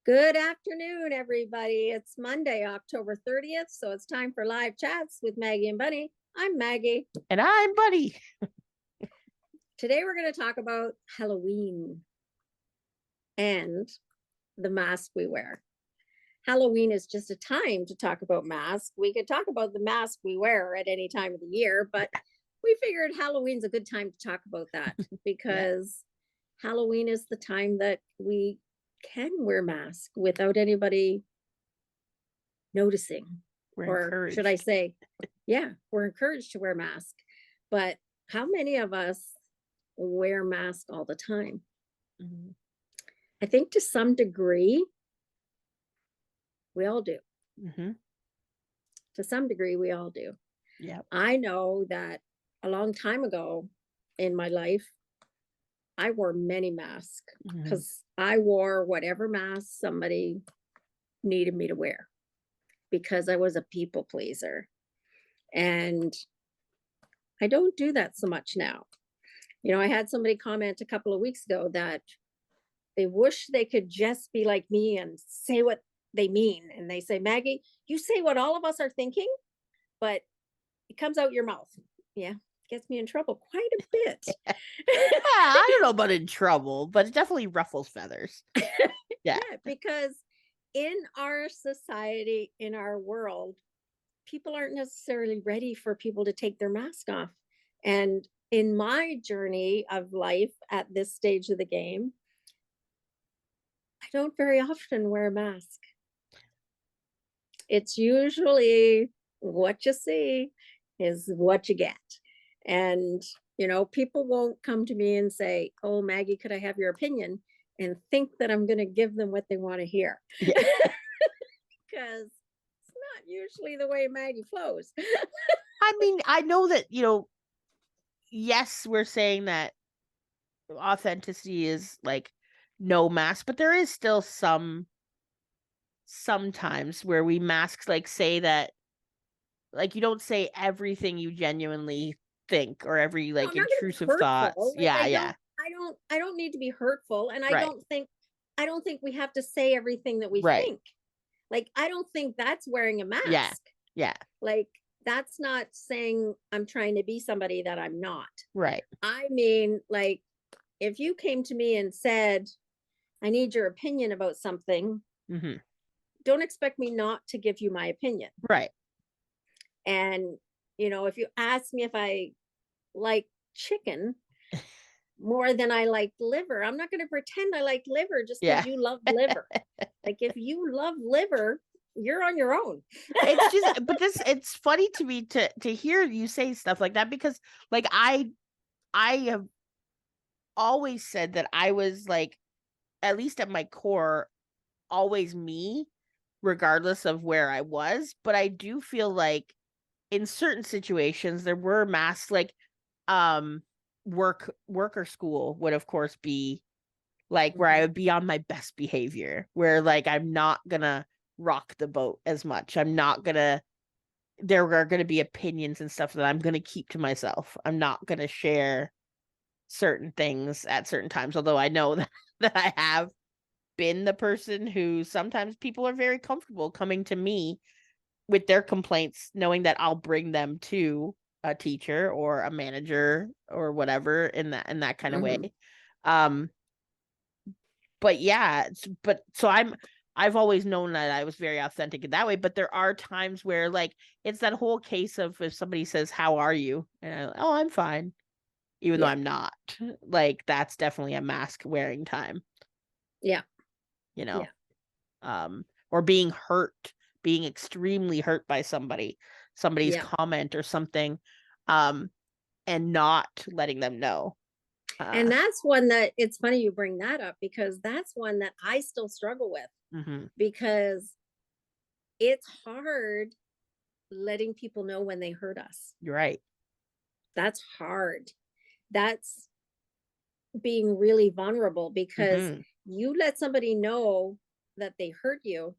Good afternoon, everybody. It's Monday, October 30th, so it's time for Live Chats with Maggie and Bunny. I'm Maggie. And I'm Bunny. Today we're going to talk about Halloween and the mask we wear. Halloween is just a time to talk about masks. We could talk about the mask we wear at any time of the year, but we figured Halloween's a good time to talk about that because Halloween is the time that we can wear masks without anybody noticing. Or should I say, we're encouraged to wear masks. But how many of us wear masks all the time? Mm-hmm. I think to some degree, we all do. Mm-hmm. To some degree, we all do. Yeah. I know that a long time ago in my life, I wore many masks because I wore whatever mask somebody needed me to wear because I was a people pleaser. And I don't do that so much now. You know, I had somebody comment a couple of weeks ago that they wish they could just be like me and say what they mean. And they say, Maggie, you say what all of us are thinking, but it comes out your mouth. Yeah. Gets me in trouble quite a bit. I don't know about in trouble, but it definitely ruffles feathers. Yeah, because in our society, in our world, people aren't necessarily ready for people to take their mask off. And in my journey of life at this stage of the game, I don't very often wear a mask. It's usually what you see is what you get. And, you know, people won't come to me and say, oh, Maggie, could I have your opinion? And think that I'm going to give them what they want to hear. Yeah. Because it's not usually the way Maggie flows. I mean, I know that, you know, yes, we're saying that authenticity is like no mask, but there is still sometimes where we masks like say that, like you don't say everything you genuinely think or every like intrusive thoughts. Like, I don't need to be hurtful, and I don't think we have to say everything that we think. Like, I don't think that's wearing a mask. Yeah. Like, that's not saying I'm trying to be somebody that I'm not. Right. I mean, like, if you came to me and said, I need your opinion about something, don't expect me not to give you my opinion. Right. And, you know, if you ask me if I like chicken more than I like liver, I'm not going to pretend I like liver just because you love liver. Like, if you love liver, you're on your own. It's just, but it's funny to me to hear you say stuff like that, because like I have always said that I was like, at least at my core, always me, regardless of where I was. But I do feel like in certain situations there were masks, like work or school would of course be like where I would be on my best behavior, where like I'm not gonna rock the boat as much. I'm not gonna, there are gonna be opinions and stuff that I'm gonna keep to myself. I'm not gonna share certain things at certain times, although I know that I have been the person who sometimes people are very comfortable coming to me with their complaints, knowing that I'll bring them to a teacher or a manager or whatever in that kind of way. But yeah, but so I've always known that I was very authentic in that way, but there are times where like it's that whole case of if somebody says, how are you? And I'm fine. Even though I'm not. Like, that's definitely a mask wearing time. Yeah. You know? Yeah. Or being extremely hurt by somebody's comment or something, and not letting them know. And that's one that, it's funny you bring that up, because that's one that I still struggle with, because it's hard letting people know when they hurt us. You're right. That's hard. That's being really vulnerable, because you let somebody know that they hurt you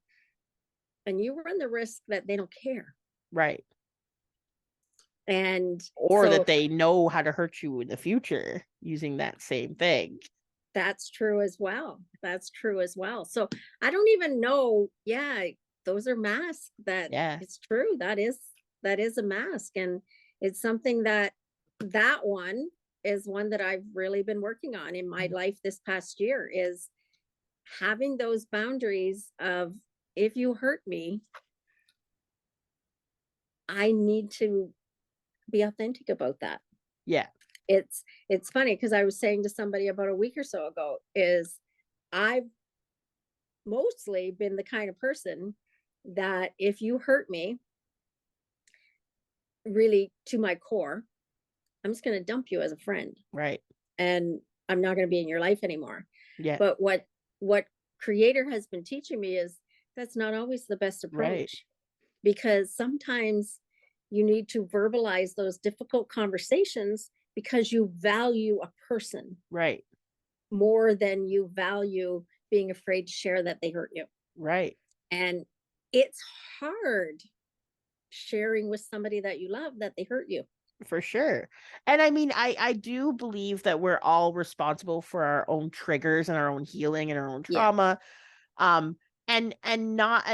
and you run the risk that they don't care. Right. And or that they know how to hurt you in the future using that same thing. That's true as well. That's true as well. So I don't even know. Yeah, those are masks. That Yeah. it's true. That is a mask, and it's something that one is one that I've really been working on in my life this past year, is having those boundaries of, if you hurt me, I need to be authentic about that. Yeah. It's funny because I was saying to somebody about a week or so ago, is I've mostly been the kind of person that if you hurt me really to my core, I'm just going to dump you as a friend, Right. and I'm not going to be in your life anymore. Yeah. But what creator has been teaching me is that's not always the best approach, Right. because sometimes you need to verbalize those difficult conversations because you value a person Right. more than you value being afraid to share that they hurt you. Right. And it's hard sharing with somebody that you love that they hurt you. For sure. And I mean, I do believe that we're all responsible for our own triggers and our own healing and our own Yeah. trauma. And not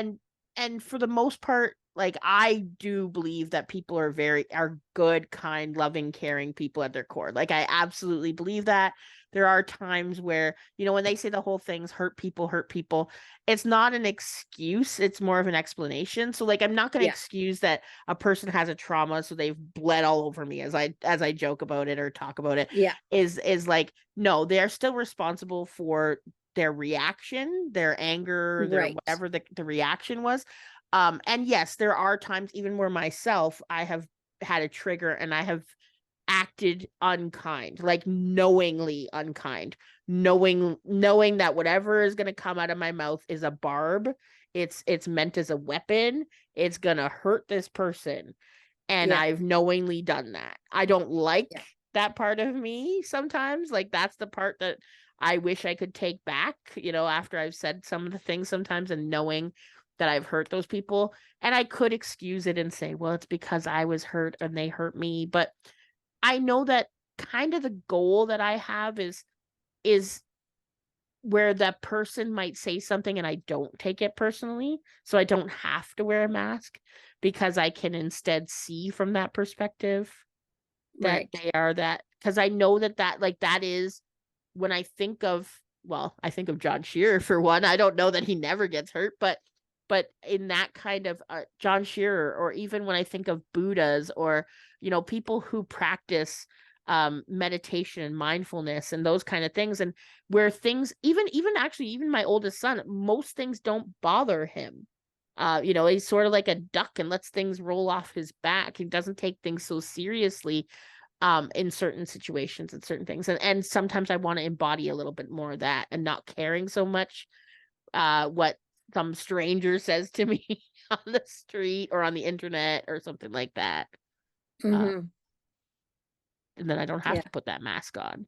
and for the most part, like, I do believe that people are good, kind, loving, caring people at their core. Like, I absolutely believe that. There are times where, when they say the whole thing's hurt people, it's not an excuse, it's more of an explanation. So, like, I'm not going to excuse that a person has a trauma, so they've bled all over me, as I joke about it or talk about it. Yeah. Is like, no, they're still responsible for their reaction, their anger, their whatever the reaction was. And yes, there are times even where myself, I have had a trigger and I have acted unkind, like knowingly unkind, knowing that whatever is going to come out of my mouth is a barb. It's meant as a weapon. It's going to hurt this person. And I've knowingly done that. I don't like that part of me sometimes. Like, that's the part that I wish I could take back, after I've said some of the things sometimes, and knowing that I've hurt those people. And I could excuse it and say, well, it's because I was hurt and they hurt me. But I know that kind of the goal that I have is where that person might say something and I don't take it personally. So I don't have to wear a mask, because I can instead see from that perspective that they are that. Because I know that like, that is, when I think of, I think of John Shearer for one. I don't know that he never gets hurt, but in that kind of John Shearer, or even when I think of Buddhas, or people who practice meditation and mindfulness and those kind of things, and where things, even my oldest son, most things don't bother him. He's sort of like a duck and lets things roll off his back. He doesn't take things so seriously in certain situations and certain things. And sometimes I want to embody a little bit more of that, and not caring so much what some stranger says to me on the street or on the internet or something like that. And then I don't have to put that mask on.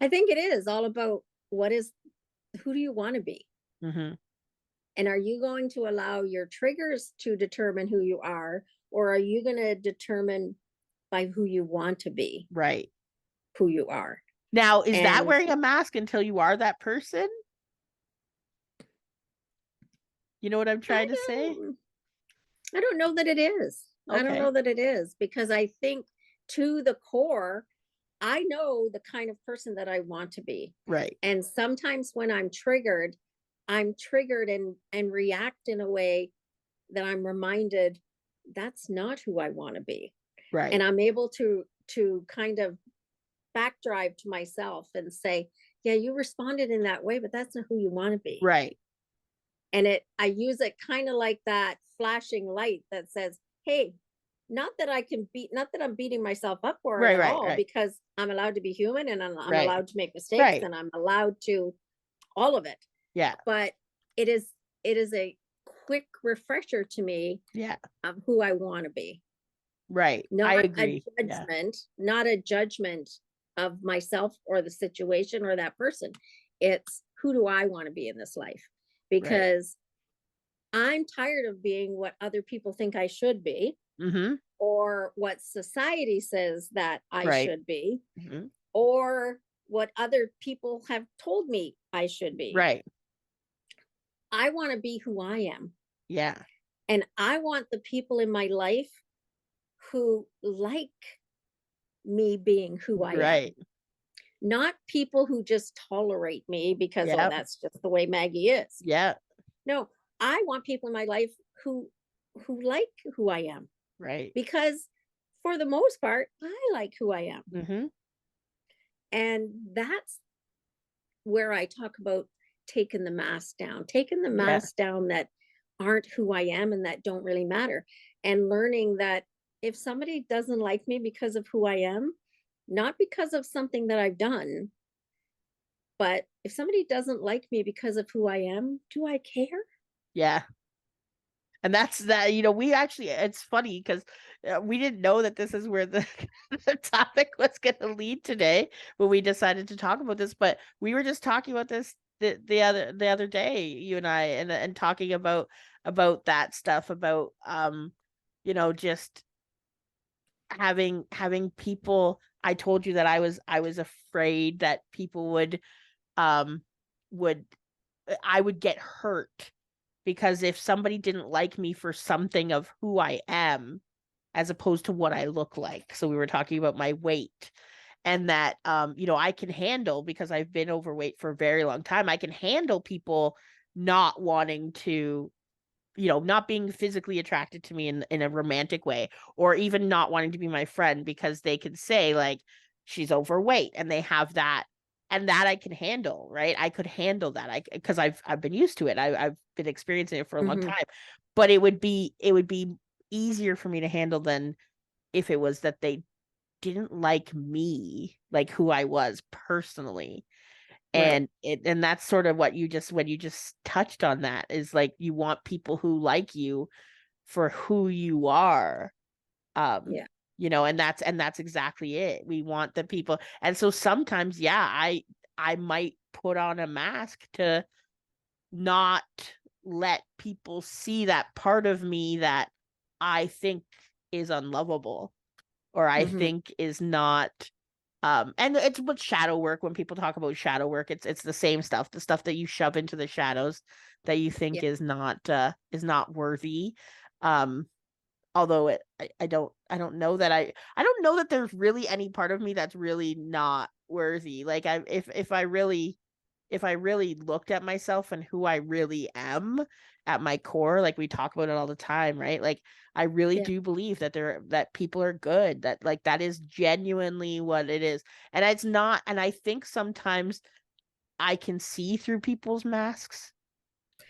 I think it is all about who do you want to be? And are you going to allow your triggers to determine who you are, or are you going to determine by who you want to be? Right. Who you are. Now, is that wearing a mask until you are that person? You know what I'm trying to say? I don't know that it is. Okay. I don't know that it is, because I think to the core, I know the kind of person that I want to be. Right. And sometimes when I'm triggered and react in a way that I'm reminded that's not who I want to be. Right. And I'm able to kind of backdrive to myself and say, yeah, you responded in that way, but that's not who you want to be. Right. And I use it kind of like that flashing light that says, hey, not that I'm beating myself up for it at all, because I'm allowed to be human, and I'm allowed to make mistakes, and I'm allowed to all of it. Yeah. But it is a quick refresher to me of who I want to be. Right. Not I agree. Not a judgment of myself or the situation or that person. It's, who do I want to be in this life? Because I'm tired of being what other people think I should be, or what society says that I should be, or what other people have told me I should be. Right. I want to be who I am. Yeah. And I want the people in my life who like me being who I Right. am. Not people who just tolerate me because, oh, Yep. that's just the way Maggie is. Yeah. No, I want people in my life who like who I am. Right. Because for the most part, I like who I am. Mm-hmm. And that's where I talk about taking the mask Yeah. down that aren't who I am and that don't really matter. And learning that if somebody doesn't like me because of who I am, not because of something that I've done, but if somebody doesn't like me because of who I am, do I care? Yeah. And that's that, we actually, it's funny because we didn't know that this is where the, the topic was going to lead today when we decided to talk about this. But we were just talking about this the other day, you and I, and talking about that stuff, about just having people. I told you that I was afraid that people um would I would get hurt because if somebody didn't like me for something of who I am as opposed to what I look like. So we were talking about my weight, and that I can handle, because I've been overweight for a very long time. I can handle people not wanting to, not being physically attracted to me in a romantic way, or even not wanting to be my friend because they could say like she's overweight, and they have that, and that I can handle, right? I could handle that, because I've been used to it. I've been experiencing it for a long Mm-hmm. time. But it would be easier for me to handle than if it was that they didn't like me, like who I was personally. Right. And that's sort of what you just, when you just touched on, that is like, you want people who like you for who you are. Yeah. And that's exactly it. We want the people. And so sometimes, yeah, I might put on a mask to not let people see that part of me that I think is unlovable, or I Mm-hmm. think is not. And it's what shadow work, when people talk about shadow work, it's the same stuff, the stuff that you shove into the shadows that you think Yeah. is not worthy. Um, Although I don't know that I don't know that there's really any part of me that's really not worthy. Like, if I really looked at myself and who I really am at my core, like we talk about it all the time, right? Like, I really Yeah. do believe that people are good, that like that is genuinely what it is. And it's not, and I think sometimes I can see through people's masks.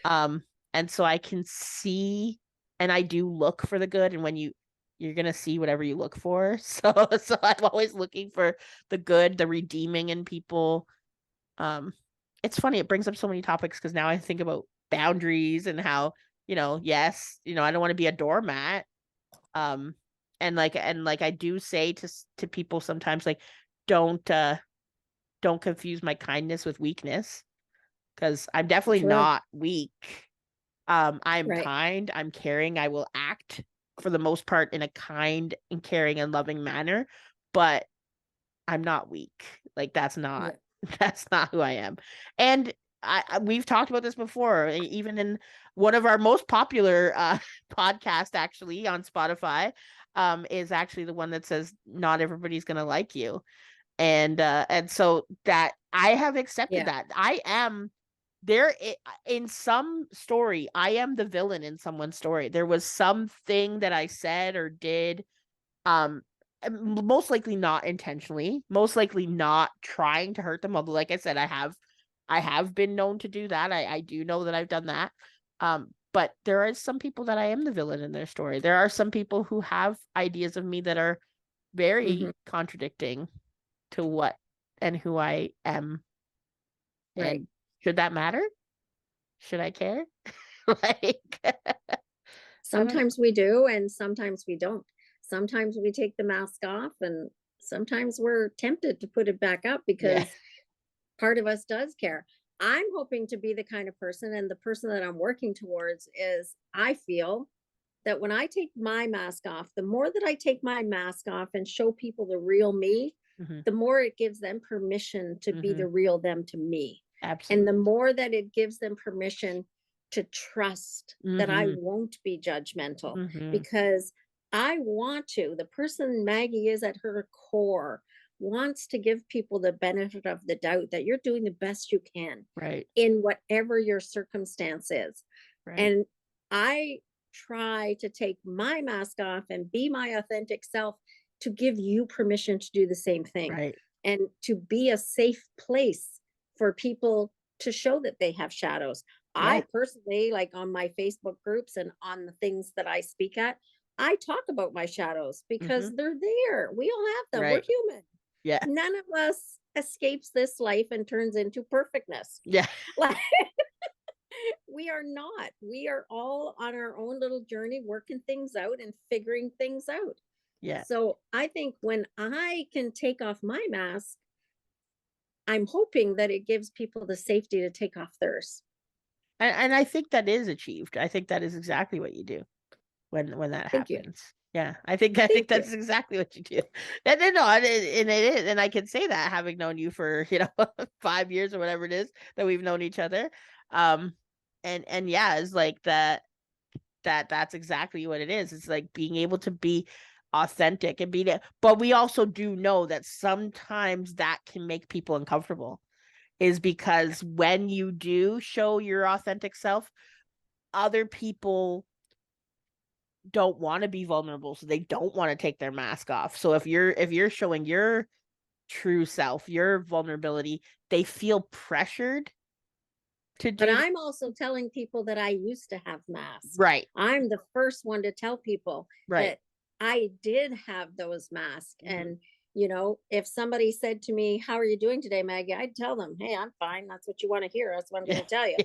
Um, and so I can see, and I do look for the good, and when you're gonna see whatever you look for. So I'm always looking for the good, the redeeming in people. um it's funny, it brings up so many topics, because now I think about boundaries and how, yes, I don't want to be a doormat. um and like I do say to people sometimes, like, don't don't confuse my kindness with weakness, because I'm definitely True. not weak. I'm Right. kind, I'm caring, I will act for the most part in a kind and caring and loving manner, but I'm not weak. Like, that's not Yeah. that's not who I am. And we've talked about this before, even in one of our most popular podcast, actually, on Spotify, is actually the one that says not everybody's gonna like you. And so that I have accepted Yeah. that. I am there in some story, I am the villain in someone's story. There was something that I said or did, um most likely not intentionally, most likely not trying to hurt them, although, like I said, I have been known to do that. I do know that I've done that. But there are some people that I am the villain in their story. There are some people who have ideas of me that are Mm-hmm. very contradicting to what and who I am. Right. And should that matter? Should I care? Like, I don't. Sometimes we do, and sometimes we don't. Sometimes we take the mask off, and sometimes we're tempted to put it back up Yeah. because part of us does care. I'm hoping to be the kind of person, and the person that I'm working towards is, I feel that when I take my mask off, the more that I take my mask off and show people the real me, the more it gives them permission to be the real them to me. Absolutely. And the more that it gives them permission to trust that I won't be judgmental, because I want to. The person Maggie is at her core wants to give people the benefit of the doubt that you're doing the best you can, right, in whatever your circumstance is. right. And I try to take my mask off and be my authentic self to give you permission to do the same thing, Right. and to be a safe place for people to show that they have shadows. I personally, like on my Facebook groups and on the things that I speak at, I talk about my shadows because they're there. We all have them. We're Right. human. Yeah. None of us escapes this life and turns into perfectness. Yeah. Like, we are not. We are all on our own little journey, working things out and figuring things out. Yeah. So I think when I can take off my mask, I'm hoping that it gives people the safety to take off theirs. And I think that is achieved. I think that is exactly what you do when that Thank you. happens. Yeah, I think Thank that's you. exactly what you do. And then no, and it is, and I can say that having known you for 5 years or whatever it is that we've known each other. And yeah, it's like that's exactly what it is. It's like being able to be authentic and be there. But we also do know that sometimes that can make people uncomfortable, is because when you do show your authentic self, other people don't want to be vulnerable, so they don't want to take their mask off. So if you're showing your true self, your vulnerability, they feel pressured to do. But I'm also telling people that I used to have masks. Right. I'm the first one to tell people that I did have those masks. And if somebody said to me, "How are you doing today, Maggie?" I'd tell them, "Hey, I'm fine. That's what you want to hear. That's what I'm going to tell you."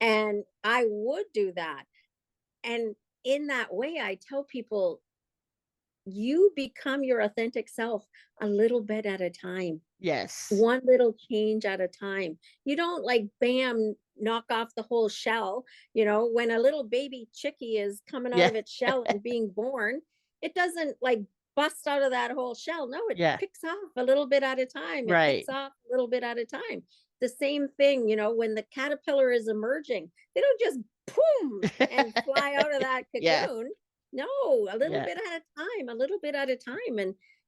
And I would do that. And in that way, I tell people, you become your authentic self a little bit at a time. Yes. One little change at a time. You don't like, bam, knock off the whole shell. When a little baby chickie is coming out of its shell and being born, it doesn't like bust out of that whole shell. No, it picks off a little bit at a time. It picks off a little bit at a time. The same thing, when the caterpillar is emerging, they don't just boom and fly out of that cocoon. No, a little bit at a time.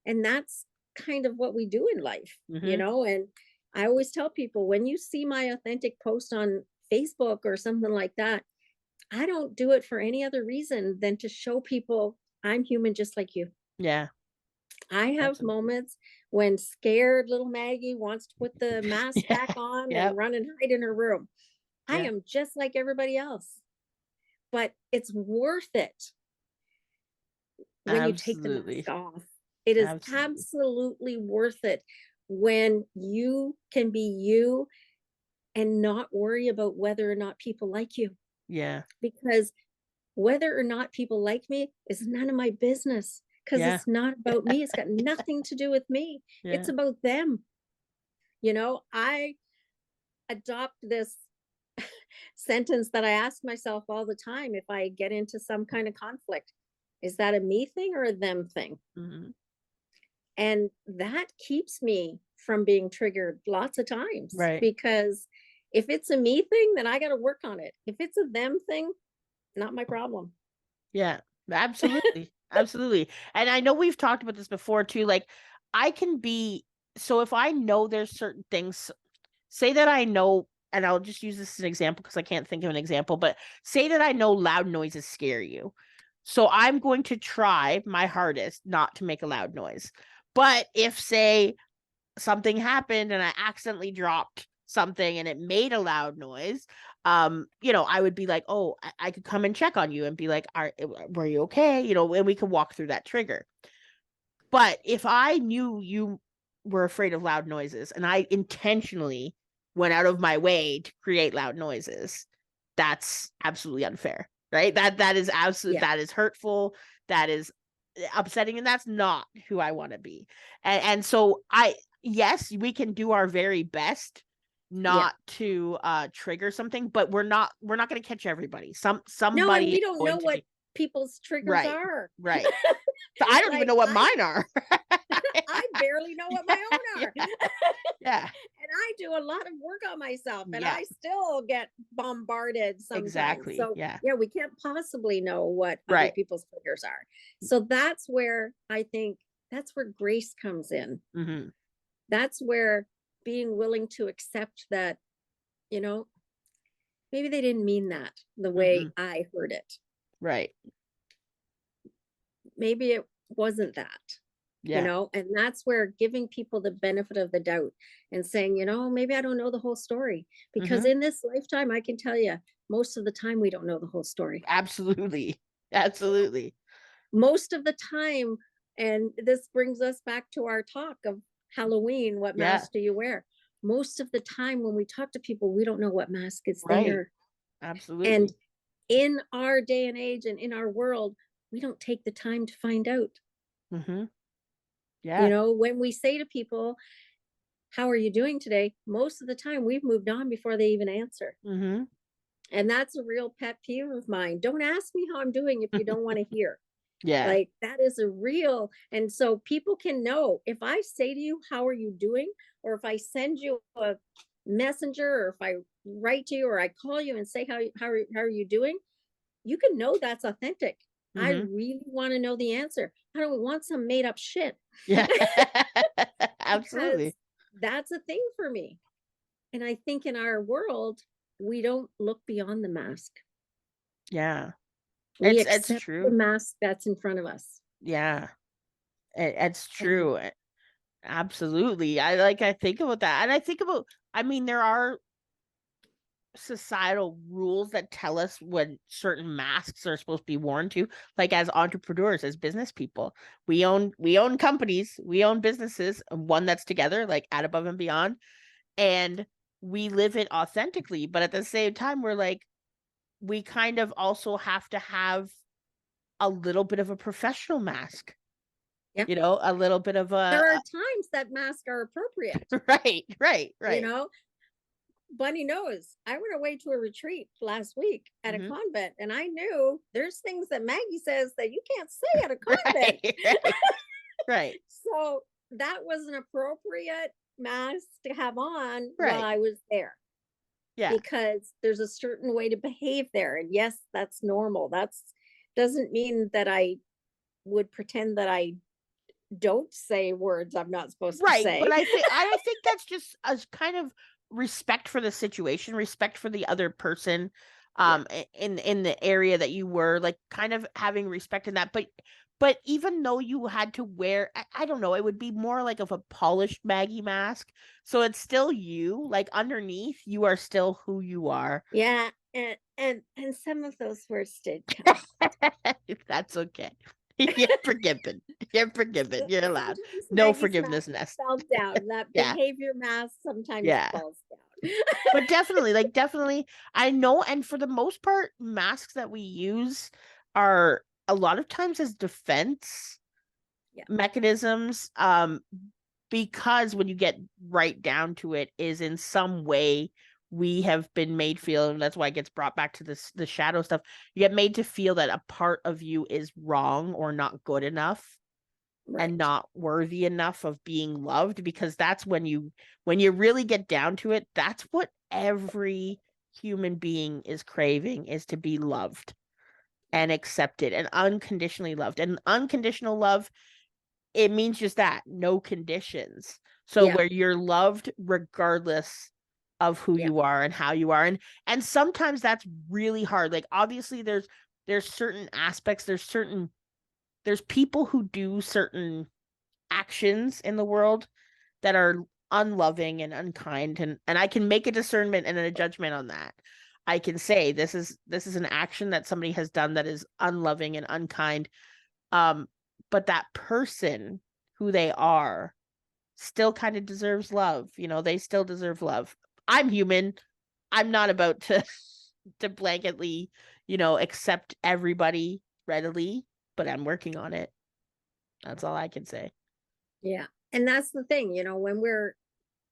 And that's kind of what we do in life, and I always tell people, when you see my authentic post on Facebook or something like that, I don't do it for any other reason than to show people I'm human just like you. Yeah. I have moments when scared little Maggie wants to put the mask back on and run and hide in her room. I am just like everybody else, but it's worth it when you take the mask off. It is absolutely worth it when you can be you and not worry about whether or not people like you. Yeah. Because whether or not people like me is none of my business, because it's not about me. It's got nothing to do with me. It's about them. I adopt this sentence that I ask myself all the time if I get into some kind of conflict. Is that a me thing or a them thing? And that keeps me from being triggered lots of times. Because if it's a me thing, then I got to work on it. If it's a them thing, not my problem. Yeah, absolutely. Absolutely. And I know we've talked about this before too. Like, I can be, so if I know there's certain things, say that I know, and I'll just use this as an example because I can't think of an example, but say that I know loud noises scare you. So I'm going to try my hardest not to make a loud noise. But if, say, something happened and I accidentally dropped something and it made a loud noise, I would be like, oh, I could come and check on you and be like, were you okay? And we could walk through that trigger. But if I knew you were afraid of loud noises and I intentionally went out of my way to create loud noises, that's absolutely unfair, right? That is absolutely, that is hurtful. That is upsetting. And that's not who I want to be. And so yes, we can do our very best not to trigger something, but we're not going to catch everybody. Somebody, no, and we don't know what people's triggers are. Right. So I don't even know what mine are. I barely know what my own are. Yeah. And I do a lot of work on myself, and Yeah. I still get bombarded sometimes. Exactly. So Yeah. yeah, we can't possibly know what other Right. people's triggers are. So that's where I think that's where grace comes in. Mm-hmm. That's where being willing to accept that, you know, maybe they didn't mean that the way I heard it. Right. Maybe it wasn't that. Yeah. And that's where giving people the benefit of the doubt and saying, maybe I don't know the whole story, because in this lifetime, I can tell you, most of the time we don't know the whole story. Absolutely. Absolutely. Most of the time. And this brings us back to our talk of Halloween. What mask do you wear? Most of the time when we talk to people, we don't know what mask is there. Absolutely. And in our day and age and in our world, we don't take the time to find out. Yeah. When we say to people, how are you doing today? Most of the time we've moved on before they even answer. And that's a real pet peeve of mine. Don't ask me how I'm doing if you don't want to hear. Yeah. Like, that is a real, and so people can know if I say to you, how are you doing? Or if I send you a messenger, or if I write to you, or I call you and say, how are you doing? You can know that's authentic. I really want to know the answer. I don't want some made up shit. Yeah. Absolutely. That's a thing for me. And I think in our world, we don't look beyond the mask. Yeah. We It's accept true. the mask that's in front of us. Yeah. It's true. Absolutely. I think about that. And I think about, there are societal rules that tell us when certain masks are supposed to be worn to, like as entrepreneurs, as business people. We own companies, we own businesses, one that's together, like At Above and Beyond, and we live it authentically, but at the same time we kind of also have to have a little bit of a professional mask. Yeah. A little bit of a. There are times that masks are appropriate. Right. Bunny knows. I went away to a retreat last week at a convent, and I knew there's things that Maggie says that you can't say at a convent. Right. So that was an appropriate mask to have on while I was there. Yeah. Because there's a certain way to behave there. And yes, that's normal. That's doesn't mean that I would pretend that I don't say words I'm not supposed to say. But I think that's just a kind of respect for the situation, respect for the other person, in the area that you were, like, kind of having respect in that. But even though you had to wear, I don't know, it would be more like of a polished Maggie mask. So it's still you, like underneath, you are still who you are. Yeah. And some of those words did come. That's okay. You're forgiven. You're forgiven. You're allowed. No forgiveness nest. Fell down. That behavior mask sometimes falls down. But definitely, I know. And for the most part, masks that we use are a lot of times as defense mechanisms. Because when you get right down to it, is in some way we have been made feel, and that's why it gets brought back to the shadow stuff. You get made to feel that a part of you is wrong or not good enough, and not worthy enough of being loved, because that's when you really get down to it, that's what every human being is craving, is to be loved and accepted and unconditionally loved. And unconditional love, it means just that, no conditions. So where you're loved regardless of who you are and how you are. And sometimes that's really hard. Like, obviously there's certain aspects, there's people who do certain actions in the world that are unloving and unkind, and I can make a discernment and a judgment on that. I can say this is an action that somebody has done that is unloving and unkind. But that person, who they are, still kind of deserves love. They still deserve love. I'm human. I'm not about to blanketly, accept everybody readily, but I'm working on it. That's all I can say. Yeah. And that's the thing, when we're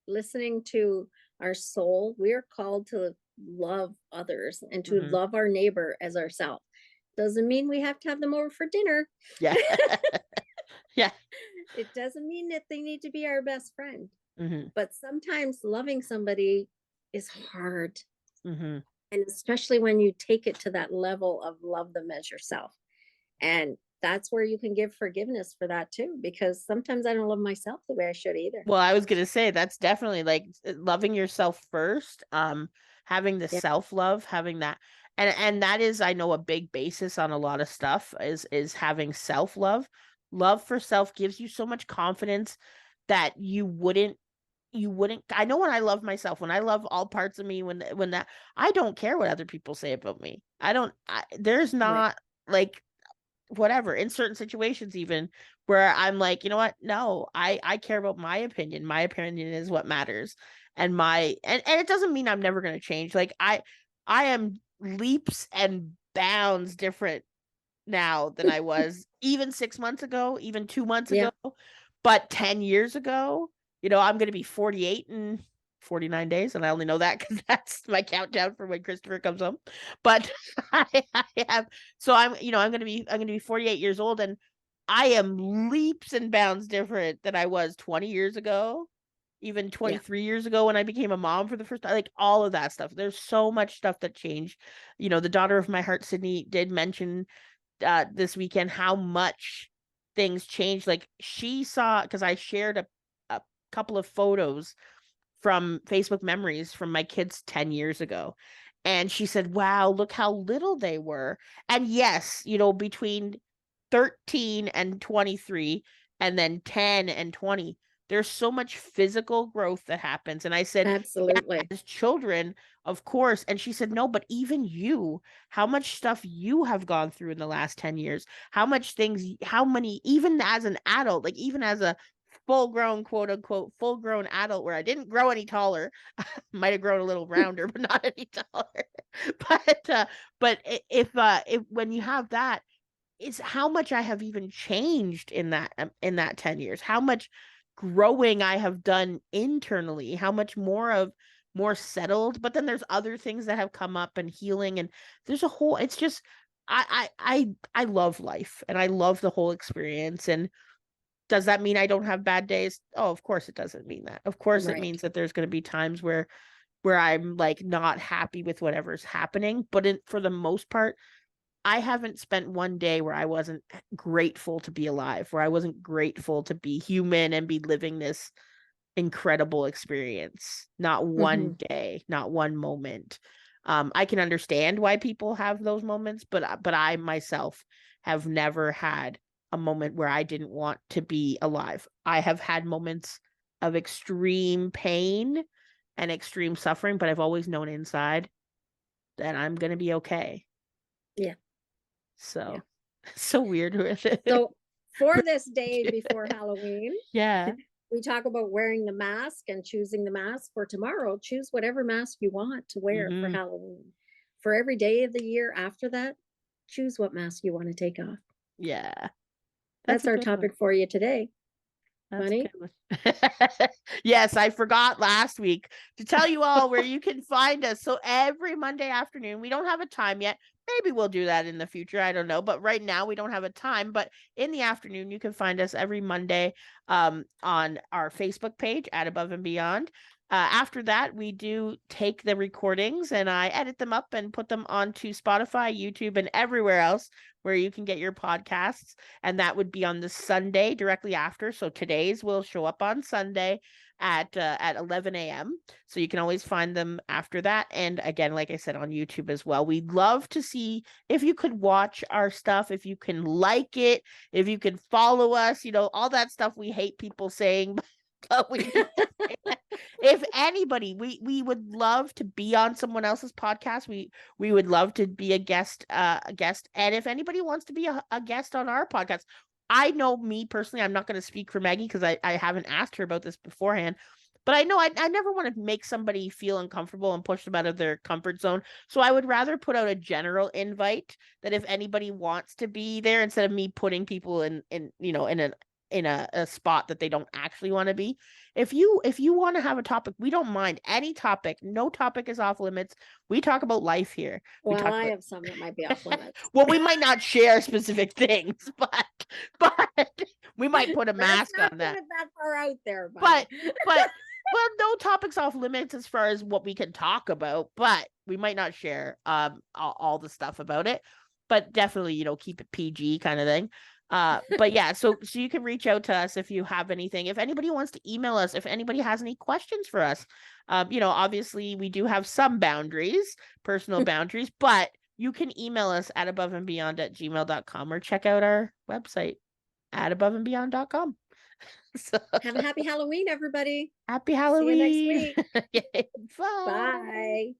listening to our soul, we're called to love others and to love our neighbor as ourselves. Doesn't mean we have to have them over for dinner. Yeah. Yeah. It doesn't mean that they need to be our best friend, Mm-hmm. but sometimes loving somebody is hard. Mm-hmm. And especially when you take it to that level of love them as yourself. And that's where you can give forgiveness for that too, because sometimes I don't love myself the way I should either. Well, I was gonna say that's definitely like loving yourself first, having the Yeah. self-love, having that, and that is, I know, a big basis on a lot of stuff is having self-love. Love for self gives you so much confidence that you wouldn't. I know when I love myself, when I love all parts of me, when that, I don't care what other people say about me. There's Right. not like whatever, in certain situations even, where I'm like, you know what, no, I care about my opinion. My opinion is what matters. And it doesn't mean I'm never going to change. Like I am leaps and bounds different now than I was even 6 months ago, even 2 months Yeah. ago. But 10 years ago, I'm going to be 48 in 49 days. And I only know that because that's my countdown for when Christopher comes home. But I have, so I'm going to be 48 years old, and I am leaps and bounds different than I was 20 years ago, even 23 years ago when I became a mom for the first time. Like all of that stuff. There's so much stuff that changed. The daughter of my heart, Sydney, did mention this weekend how much things changed. Like she saw, because I shared a couple of photos from Facebook memories from my kids 10 years ago. And she said, wow, look how little they were. And yes, between 13 and 23, and then 10 and 20, there's so much physical growth that happens. And I said, yeah, Absolutely. as children, of course. And she said, no, but even you, how much stuff you have gone through in the last 10 years, how many, even as an adult, like even as a full grown, quote unquote, full grown adult, where I didn't grow any taller, might have grown a little rounder, but not any taller. But if when you have that, is how much I have even changed in that 10 years, how much growing I have done internally, how much more settled. But then there's other things that have come up, and healing, and there's a whole, it's just, I love life, and I love the whole experience. And does that mean I don't have bad days? Oh, of course it doesn't mean that. Of course it means that there's going to be times where I'm like not happy with whatever's happening, but for the most part, I haven't spent one day where I wasn't grateful to be alive, where I wasn't grateful to be human and be living this incredible experience. Not one day, not one moment. I can understand why people have those moments, but I myself have never had a moment where I didn't want to be alive. I have had moments of extreme pain and extreme suffering, but I've always known inside that I'm going to be okay. Yeah. So, so weird with it. So for this day before Halloween, yeah, we talk about wearing the mask and choosing the mask. For tomorrow, choose whatever mask you want to wear for Halloween. For every day of the year after that, choose what mask you want to take off. Yeah. That's our topic for you today. Bunny? Yes, I forgot last week to tell you all where you can find us. So every Monday afternoon, we don't have a time yet. Maybe we'll do that in the future. I don't know. But right now we don't have a time. But in the afternoon, you can find us every Monday on our Facebook page at Above and Beyond. After that, we do take the recordings and I edit them up and put them onto Spotify, YouTube, and everywhere else where you can get your podcasts. And that would be on the Sunday directly after. So today's will show up on Sunday at 11 a.m. So you can always find them after that. And again, like I said, on YouTube as well. We'd love to see if you could watch our stuff, if you can like it, if you can follow us, all that stuff we hate people saying. But if anybody, we would love to be on someone else's podcast. We would love to be a guest. And if anybody wants to be a guest on our podcast, I know, me personally, I'm not going to speak for Maggie because I haven't asked her about this beforehand. But I know I never want to make somebody feel uncomfortable and push them out of their comfort zone. So I would rather put out a general invite that if anybody wants to be there, instead of me putting people in a spot that they don't actually want to be. If you want to have a topic, we don't mind any topic. No topic is off limits. We talk about life here. Well, I have some that might be off limits. Well, we might not share specific things, but We might put a mask on that. Put it that far out there, but well, no topics off limits as far as what we can talk about, but we might not share all the stuff about it. But definitely, you know, keep it PG kind of thing. But yeah, so you can reach out to us if you have anything. If anybody wants to email us, if anybody has any questions for us, you know, obviously we do have some boundaries, personal boundaries, but you can email us at aboveandbeyond@gmail.com or check out our website at aboveandbeyond.com. So, have a happy Halloween, everybody. Happy Halloween. See you next week. Bye. Bye.